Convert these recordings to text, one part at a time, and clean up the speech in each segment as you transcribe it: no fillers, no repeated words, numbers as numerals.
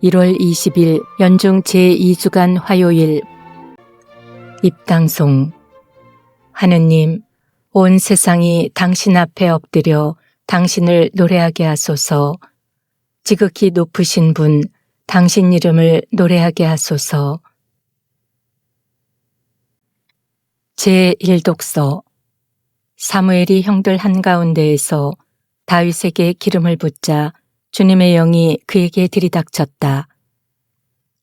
1월 20일 연중 제2주간 화요일 입당송. 하느님, 온 세상이 당신 앞에 엎드려 당신을 노래하게 하소서. 지극히 높으신 분, 당신 이름을 노래하게 하소서. 제1독서. 사무엘이 형들 한가운데에서 다윗에게 기름을 붓자 주님의 영이 그에게 들이닥쳤다.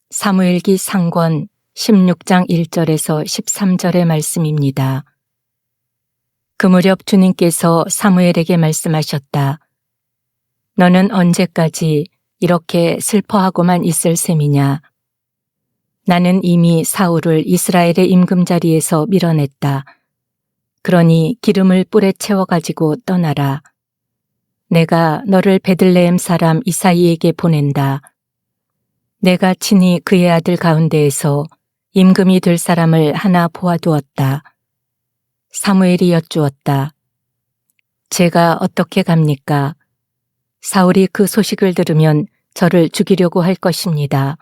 사무엘기 상권 16장 1절에서 13절의 말씀입니다. 그 무렵 주님께서 사무엘에게 말씀하셨다. 너는 언제까지 이렇게 슬퍼하고만 있을 셈이냐? 나는 이미 사울을 이스라엘의 임금자리에서 밀어냈다. 그러니 기름을 뿔에 채워가지고 떠나라. 내가 너를 베들레헴 사람 이사이에게 보낸다. 내가 친히 그의 아들 가운데에서 임금이 될 사람을 하나 보아두었다. 사무엘이 여쭈었다. 제가 어떻게 갑니까? 사울이 그 소식을 들으면 저를 죽이려고 할 것입니다.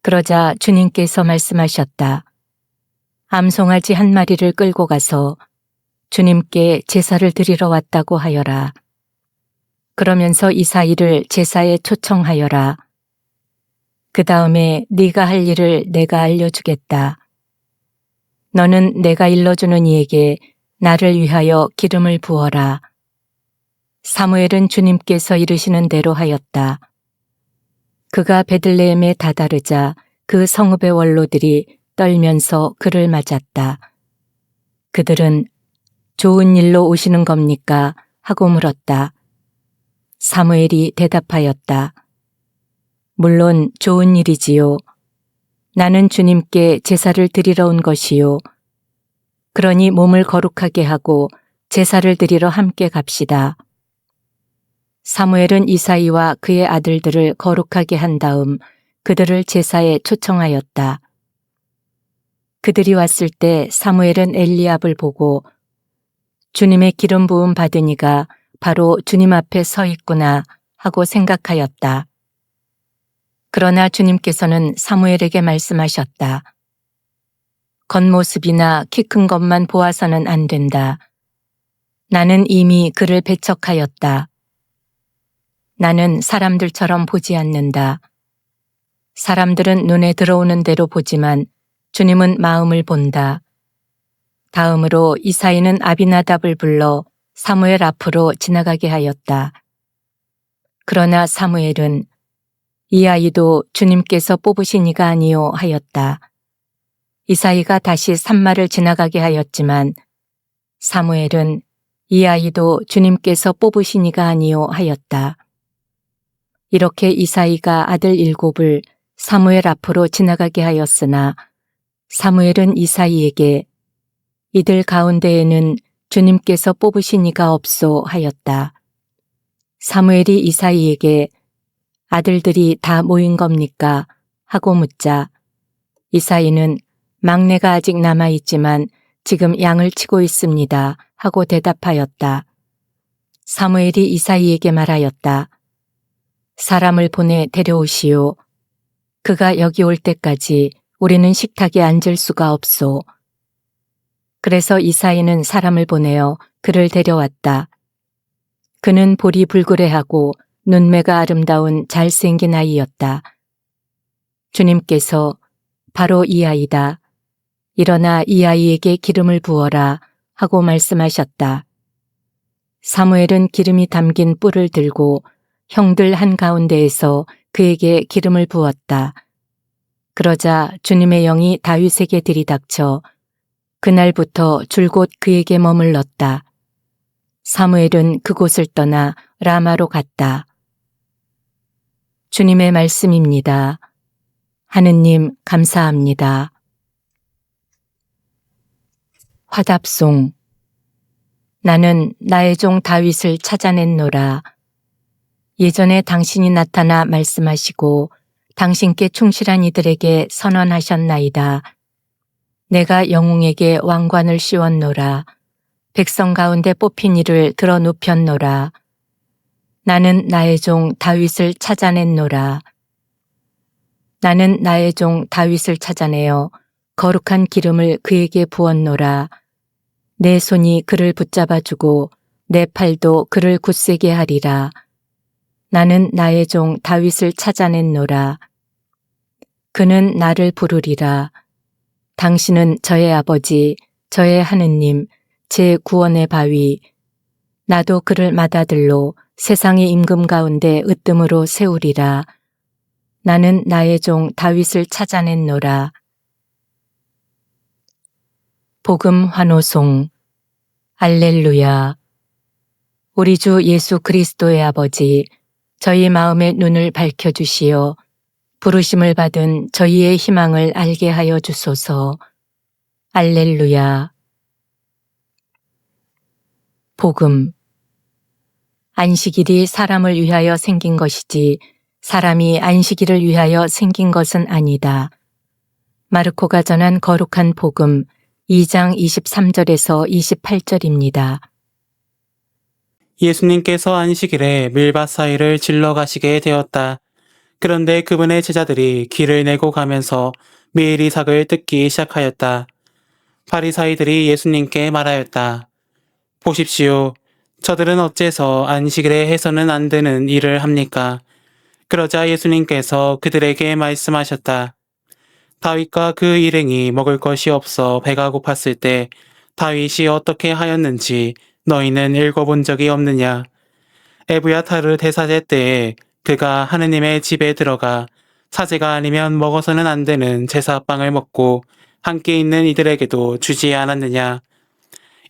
그러자 주님께서 말씀하셨다. 암송아지 한 마리를 끌고 가서 주님께 제사를 드리러 왔다고 하여라. 그러면서 이사이를 제사에 초청하여라. 그 다음에 네가 할 일을 내가 알려주겠다. 너는 내가 일러주는 이에게 나를 위하여 기름을 부어라. 사무엘은 주님께서 이르시는 대로 하였다. 그가 베들레헴에 다다르자 그 성읍의 원로들이 떨면서 그를 맞았다. 그들은 좋은 일로 오시는 겁니까? 하고 물었다. 사무엘이 대답하였다. 물론 좋은 일이지요. 나는 주님께 제사를 드리러 온 것이요. 그러니 몸을 거룩하게 하고 제사를 드리러 함께 갑시다. 사무엘은 이사이와 그의 아들들을 거룩하게 한 다음 그들을 제사에 초청하였다. 그들이 왔을 때 사무엘은 엘리압을 보고 주님의 기름 부음 받은 이가 바로 주님 앞에 서 있구나 하고 생각하였다. 그러나 주님께서는 사무엘에게 말씀하셨다. 겉모습이나 키 큰 것만 보아서는 안 된다. 나는 이미 그를 배척하였다. 나는 사람들처럼 보지 않는다. 사람들은 눈에 들어오는 대로 보지만 주님은 마음을 본다. 다음으로 이사이는 아비나답을 불러 사무엘 앞으로 지나가게 하였다. 그러나 사무엘은 이 아이도 주님께서 뽑으신 이가 아니요 하였다. 이사이가 다시 산마를 지나가게 하였지만 사무엘은 이 아이도 주님께서 뽑으신 이가 아니요 하였다. 이렇게 이사이가 아들 7을 사무엘 앞으로 지나가게 하였으나 사무엘은 이사이에게 이들 가운데에는 주님께서 뽑으신 이가 없소 하였다. 사무엘이 이사이에게 아들들이 다 모인 겁니까? 하고 묻자 이사이는 막내가 아직 남아있지만 지금 양을 치고 있습니다. 하고 대답하였다. 사무엘이 이사이에게 말하였다. 사람을 보내 데려오시오. 그가 여기 올 때까지 우리는 식탁에 앉을 수가 없소. 그래서 이사이는 사람을 보내어 그를 데려왔다. 그는 볼이 불그레하고 눈매가 아름다운 잘생긴 아이였다. 주님께서 바로 이 아이다. 일어나 이 아이에게 기름을 부어라 하고 말씀하셨다. 사무엘은 기름이 담긴 뿔을 들고 형들 한가운데에서 그에게 기름을 부었다. 그러자 주님의 영이 다윗에게 들이닥쳐 그날부터 줄곧 그에게 머물렀다. 사무엘은 그곳을 떠나 라마로 갔다. 주님의 말씀입니다. 하느님 감사합니다. 화답송. 나는 나의 종 다윗을 찾아냈노라. 예전에 당신이 나타나 말씀하시고 당신께 충실한 이들에게 선언하셨나이다. 내가 영웅에게 왕관을 씌웠노라. 백성 가운데 뽑힌 이를 들어 눕혔노라. 나는 나의 종 다윗을 찾아냈노라. 나는 나의 종 다윗을 찾아내어 거룩한 기름을 그에게 부었노라. 내 손이 그를 붙잡아주고 내 팔도 그를 굳세게 하리라. 나는 나의 종 다윗을 찾아냈노라. 그는 나를 부르리라. 당신은 저의 아버지, 저의 하느님, 제 구원의 바위. 나도 그를 맏아들로 세상의 임금 가운데 으뜸으로 세우리라. 나는 나의 종 다윗을 찾아냈노라. 복음 환호송. 알렐루야. 우리 주 예수 그리스도의 아버지, 저희 마음의 눈을 밝혀주시어 부르심을 받은 저희의 희망을 알게 하여 주소서. 알렐루야. 복음. 안식일이 사람을 위하여 생긴 것이지 사람이 안식일을 위하여 생긴 것은 아니다. 마르코가 전한 거룩한 복음 2장 23절에서 28절입니다. 예수님께서 안식일에 밀밭 사이를 질러 가시게 되었다. 그런데 그분의 제자들이 길을 내고 가면서 밀 이삭을 뜯기 시작하였다. 바리사이들이 예수님께 말하였다. 보십시오. 저들은 어째서 안식일에 해서는 안 되는 일을 합니까? 그러자 예수님께서 그들에게 말씀하셨다. 다윗과 그 일행이 먹을 것이 없어 배가 고팠을 때 다윗이 어떻게 하였는지 너희는 읽어본 적이 없느냐? 에브야타르 대사제 때에 그가 하느님의 집에 들어가 사제가 아니면 먹어서는 안 되는 제사빵을 먹고 함께 있는 이들에게도 주지 않았느냐?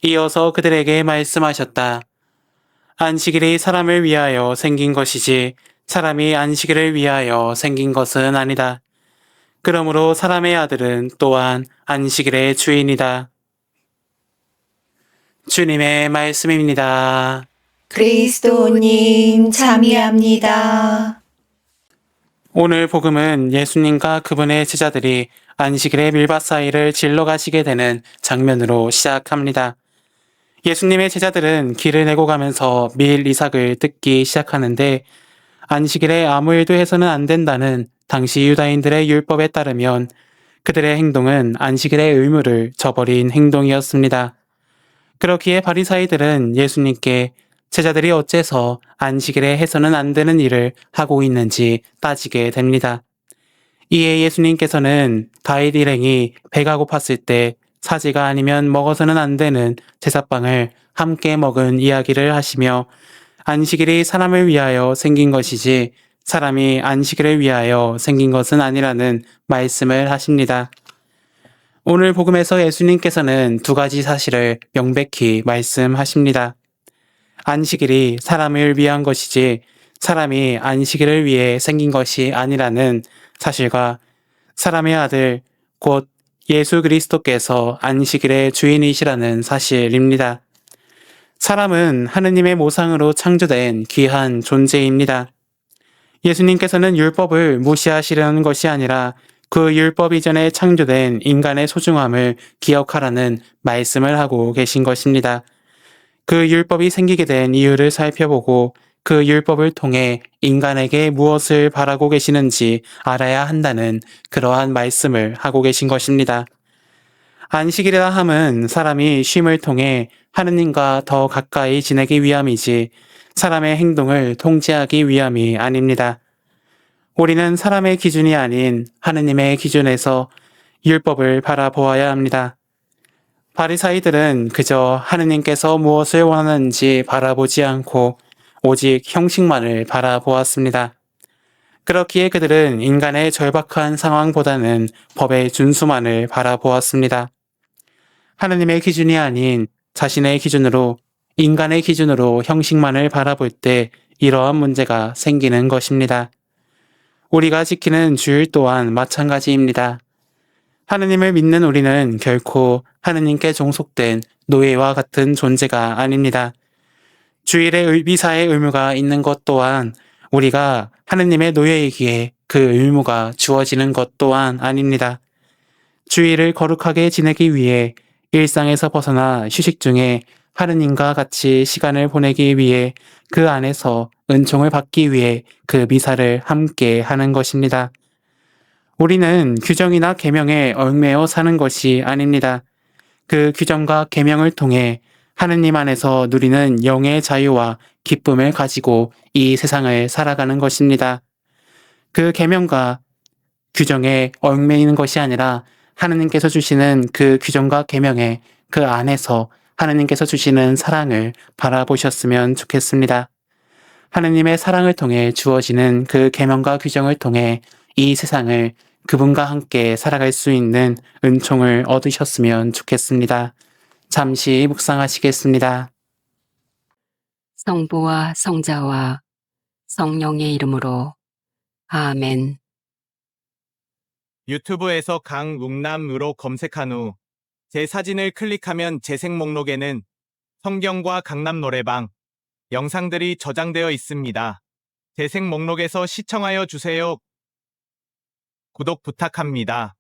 이어서 그들에게 말씀하셨다. 안식일이 사람을 위하여 생긴 것이지 사람이 안식일을 위하여 생긴 것은 아니다. 그러므로 사람의 아들은 또한 안식일의 주인이다. 주님의 말씀입니다. 그리스도님 참여합니다. 오늘 복음은 예수님과 그분의 제자들이 안식일의 밀밭 사이를 질러 가시게 되는 장면으로 시작합니다. 예수님의 제자들은 길을 내고 가면서 밀 이삭을 뜯기 시작하는데 안식일에 아무 일도 해서는 안 된다는 당시 유다인들의 율법에 따르면 그들의 행동은 안식일의 의무를 저버린 행동이었습니다. 그렇기에 바리사이들은 예수님께 제자들이 어째서 안식일에 해서는 안 되는 일을 하고 있는지 따지게 됩니다. 이에 예수님께서는 다윗 일행이 배가 고팠을 때 사제가 아니면 먹어서는 안 되는 제사빵을 함께 먹은 이야기를 하시며 안식일이 사람을 위하여 생긴 것이지 사람이 안식일을 위하여 생긴 것은 아니라는 말씀을 하십니다. 오늘 복음에서 예수님께서는 두 가지 사실을 명백히 말씀하십니다. 안식일이 사람을 위한 것이지 사람이 안식일을 위해 생긴 것이 아니라는 사실과 사람의 아들 곧 예수 그리스도께서 안식일의 주인이시라는 사실입니다. 사람은 하느님의 모상으로 창조된 귀한 존재입니다. 예수님께서는 율법을 무시하시려는 것이 아니라 그 율법 이전에 창조된 인간의 소중함을 기억하라는 말씀을 하고 계신 것입니다. 그 율법이 생기게 된 이유를 살펴보고 그 율법을 통해 인간에게 무엇을 바라고 계시는지 알아야 한다는 그러한 말씀을 하고 계신 것입니다. 안식일이라 함은 사람이 쉼을 통해 하느님과 더 가까이 지내기 위함이지 사람의 행동을 통제하기 위함이 아닙니다. 우리는 사람의 기준이 아닌 하느님의 기준에서 율법을 바라보아야 합니다. 바리사이들은 그저 하느님께서 무엇을 원하는지 바라보지 않고 오직 형식만을 바라보았습니다. 그렇기에 그들은 인간의 절박한 상황보다는 법의 준수만을 바라보았습니다. 하느님의 기준이 아닌 자신의 기준으로 인간의 기준으로 형식만을 바라볼 때 이러한 문제가 생기는 것입니다. 우리가 지키는 주일 또한 마찬가지입니다. 하느님을 믿는 우리는 결코 하느님께 종속된 노예와 같은 존재가 아닙니다. 주일에 미사의 의무가 있는 것 또한 우리가 하느님의 노예이기에 그 의무가 주어지는 것 또한 아닙니다. 주일을 거룩하게 지내기 위해 일상에서 벗어나 휴식 중에 하느님과 같이 시간을 보내기 위해 그 안에서 은총을 받기 위해 그 미사를 함께 하는 것입니다. 우리는 규정이나 계명에 얽매여 사는 것이 아닙니다. 그 규정과 계명을 통해 하느님 안에서 누리는 영의 자유와 기쁨을 가지고 이 세상을 살아가는 것입니다. 그 계명과 규정에 얽매이는 것이 아니라 하느님께서 주시는 그 규정과 계명에 그 안에서 하느님께서 주시는 사랑을 바라보셨으면 좋겠습니다. 하느님의 사랑을 통해 주어지는 그 계명과 규정을 통해 이 세상을 그분과 함께 살아갈 수 있는 은총을 얻으셨으면 좋겠습니다. 잠시 묵상하시겠습니다. 성부와 성자와 성령의 이름으로 아멘. 유튜브에서 강웅남으로 검색한 후 제 사진을 클릭하면 재생 목록에는 성경과 강남 노래방 영상들이 저장되어 있습니다. 재생 목록에서 시청하여 주세요. 구독 부탁합니다.